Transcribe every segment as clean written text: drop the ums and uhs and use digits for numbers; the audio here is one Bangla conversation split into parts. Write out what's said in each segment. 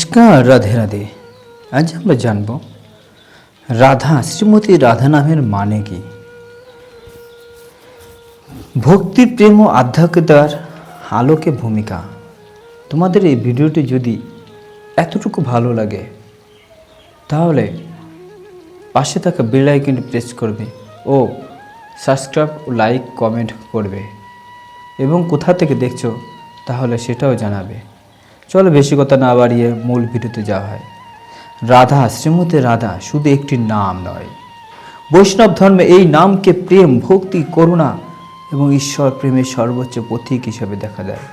নমস্কার, রাধে রাধে। আজ আমরা জানব রাধা, শ্রীমতী রাধা নামের মানে কি। ভক্তি, প্রেম ও আধ্যাত্মিকতার আলোকে ভূমিকা। তোমাদের এই ভিডিওটি যদি এতটুকু ভালো লাগে তাহলে পাশে থাকা বেল আইকনটি প্রেস করবে ও সাবস্ক্রাইব ও লাইক কমেন্ট করবে এবং কোথা থেকে দেখছো তাহলে সেটাও জানাবে। চলো বেশি কথা না বাড়িয়ে মূল ভিডিওতে যাওয়া হয়। রাধা, শ্রীমতী রাধা শুধু একটি নাম নয়। বৈষ্ণব ধর্মে এই নামকে প্রেম, ভক্তি, করুণা এবং ঈশ্বর প্রেমের সর্বোচ্চ প্রতীক হিসেবে দেখা যায়।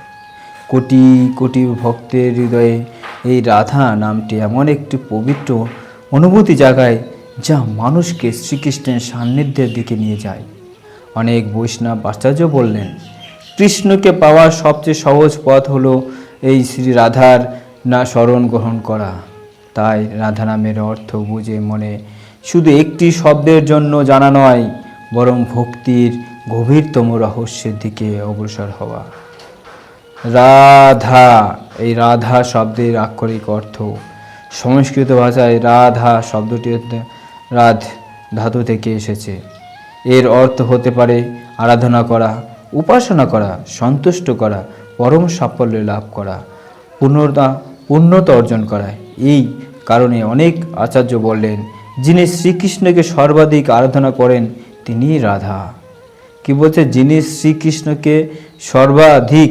কোটি কোটি ভক্তের হৃদয়ে এই রাধা নামটি এমন একটি পবিত্র অনুভূতি জাগায় যা মানুষকে শ্রীকৃষ্ণের সান্নিধ্যের দিকে নিয়ে যায়। অনেক বৈষ্ণব আচার্য বললেন, কৃষ্ণকে পাওয়ার সবচেয়ে সহজ পথ হলো এই শ্রী রাধার না স্মরণ গ্রহণ করা। তাই রাধা নামের অর্থ বুঝে মনে শুধু একটি শব্দের জন্য জানা নয়, বরং ভক্তির গভীরতম রহস্যের দিকে অগ্রসর হওয়া। রাধা, এই রাধা শব্দের আক্ষরিক অর্থ সংস্কৃত ভাষায় রাধা শব্দটি রাধ ধাতু থেকে এসেছে। এর অর্থ হতে পারে আরাধনা করা, উপাসনা করা, সন্তুষ্ট করা, পরম সাফল্য লাভ করা, পূর্ণতা অর্জন করা। এই কারণে অনেক আচার্য বললেন, যিনি শ্রীকৃষ্ণকে সর্বাধিক আরাধনা করেন তিনি রাধা। কি বলছে? যিনি শ্রীকৃষ্ণকে সর্বাধিক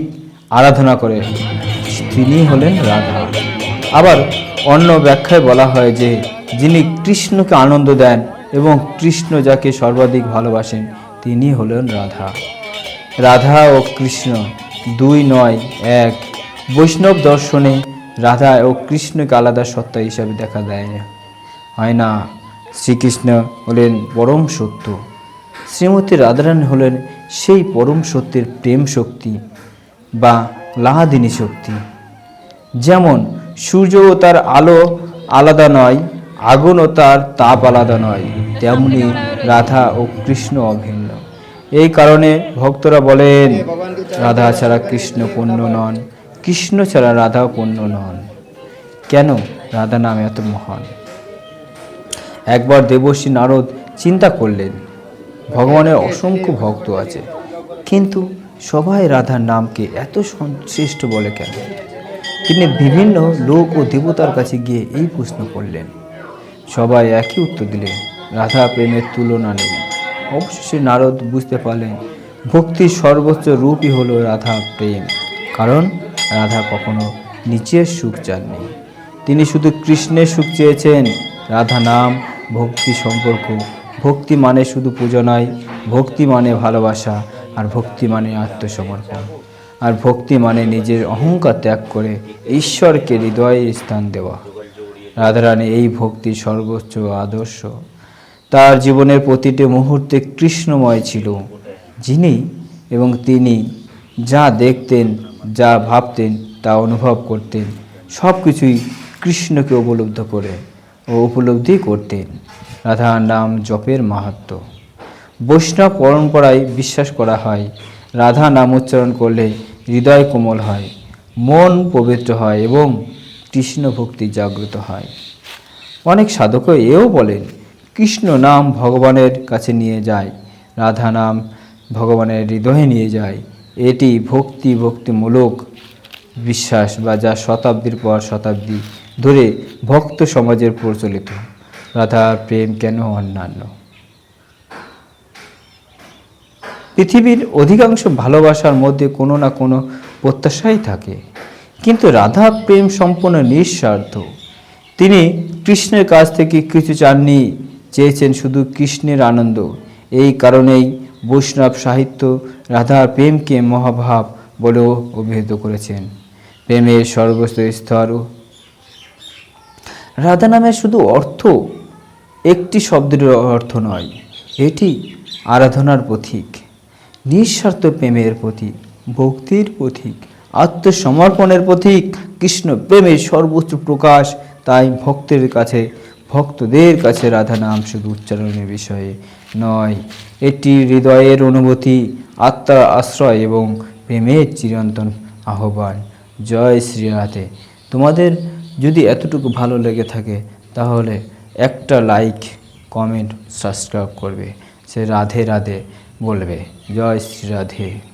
আরাধনা করেন তিনি হলেন রাধা। আবার অন্য ব্যাখ্যায় বলা হয় যে যিনি কৃষ্ণকে আনন্দ দেন এবং কৃষ্ণ যাকে সর্বাধিক ভালোবাসেন তিনি হলেন রাধা। রাধা ও কৃষ্ণ দুই নয় এক। বৈষ্ণব দর্শনে রাধা ও কৃষ্ণকে আলাদা সত্তা হিসাবে দেখা দেয় হয় না। শ্রীকৃষ্ণ হলেন পরম সত্য, শ্রীমতী রাধারানী হলেন সেই পরম সত্যের প্রেম শক্তি বা লাহাদিনী শক্তি। যেমন সূর্য ও তার আলো আলাদা নয়, আগুন ও তার তাপ আলাদা নয়, তেমনি রাধা ও কৃষ্ণ অভিন্ন। এই কারণে ভক্তরা বলেন, রাধা ছাড়া কৃষ্ণ পূর্ণ নন, কৃষ্ণ ছাড়া রাধা পূর্ণ নন। কেন রাধা নাম এত মহান? একবার দেবর্ষি নারদ চিন্তা করলেন, ভগবানের অসংখ্য ভক্ত আছে, কিন্তু সবাই রাধার নামকে এত শ্রেষ্ঠ বলে কেন? তিনি বিভিন্ন লোক ও দেবতার কাছে গিয়ে এই প্রশ্ন করলেন। সবাই একই উত্তর দিলেন, রাধা প্রেমের তুলনা নেই। অবশেষে নারদ বুঝতে পারলেন, ভক্তির সর্বোচ্চ রূপই হলো রাধা প্রেম। কারণ রাধা কখনো নিচের সুখ চাননি, তিনি শুধু কৃষ্ণের সুখ চেয়েছেন। রাধা নাম ভক্তি সম্পর্ক। ভক্তি মানে শুধু পুজো নয়, ভক্তি মানে ভালোবাসা, আর ভক্তি মানে আত্মসমর্পণ, আর ভক্তি মানে নিজের অহংকার ত্যাগ করে ঈশ্বরকে হৃদয়ে স্থান দেওয়া। রাধারানী এই ভক্তির সর্বোচ্চ আদর্শ। তার জীবনের প্রতিটি মুহূর্তে কৃষ্ণময় ছিল। যিনি এবং তিনি যা দেখতেন, যা ভাবতেন, তা অনুভব করতেন, সব কিছুই কৃষ্ণকে উপলব্ধি করতেন। রাধার নাম জপের মাহাত্ম্য। বৈষ্ণব পরম্পরায় বিশ্বাস করা হয়, রাধা নাম উচ্চারণ করলে হৃদয় কোমল হয়, মন পবিত্র হয় এবং কৃষ্ণ ভক্তি জাগ্রত হয়। অনেক সাধক এও বলেন, কৃষ্ণ নাম ভগবানের কাছে নিয়ে যায়, রাধা নাম ভগবানের হৃদয়ে নিয়ে যায়। এটি ভক্তিমূলক বিশ্বাস বা যা শতাব্দীর পর শতাব্দী ধরে ভক্ত সমাজের প্রচলিত। রাধার প্রেম কেন অন্যান্য? পৃথিবীর অধিকাংশ ভালোবাসার মধ্যে কোনো না কোনো প্রত্যাশাই থাকে, কিন্তু রাধা প্রেম সম্পূর্ণ নিঃস্বার্থ। তিনি কৃষ্ণের কাছ থেকে কিছু চাননি, চেয়েছেন শুধু কৃষ্ণের আনন্দ। এই কারণেই বৈষ্ণব সাহিত্য রাধার প্রেমকে মহাভাব বলেও অভিহিত করেছেন। প্রেমের সর্বোচ্চ স্তর। রাধা নামের শুধু অর্থ একটি শব্দের অর্থ নয়, এটি আরাধনার প্রতীক, নিঃস্বার্থ প্রেমের প্রতীক, ভক্তির প্রতীক, আত্মসমর্পণের প্রতীক। কৃষ্ণ প্রেমের সর্বোচ্চ প্রকাশ। তাই ভক্তদের কাছে রাধা নাম শুধু উচ্চারণের বিষয়ে নয়, এটি হৃদয়ের অনুভূতি, আত্মার আশ্রয় এবং প্রেমের চিরন্তন আহ্বান। জয় শ্রী রাধে। তোমাদের যদি এতটুকু ভালো লেগে থাকে তাহলে একটা লাইক, কমেন্ট, সাবস্ক্রাইব করবে। সে রাধে রাধে বলবে। জয় শ্রী রাধে।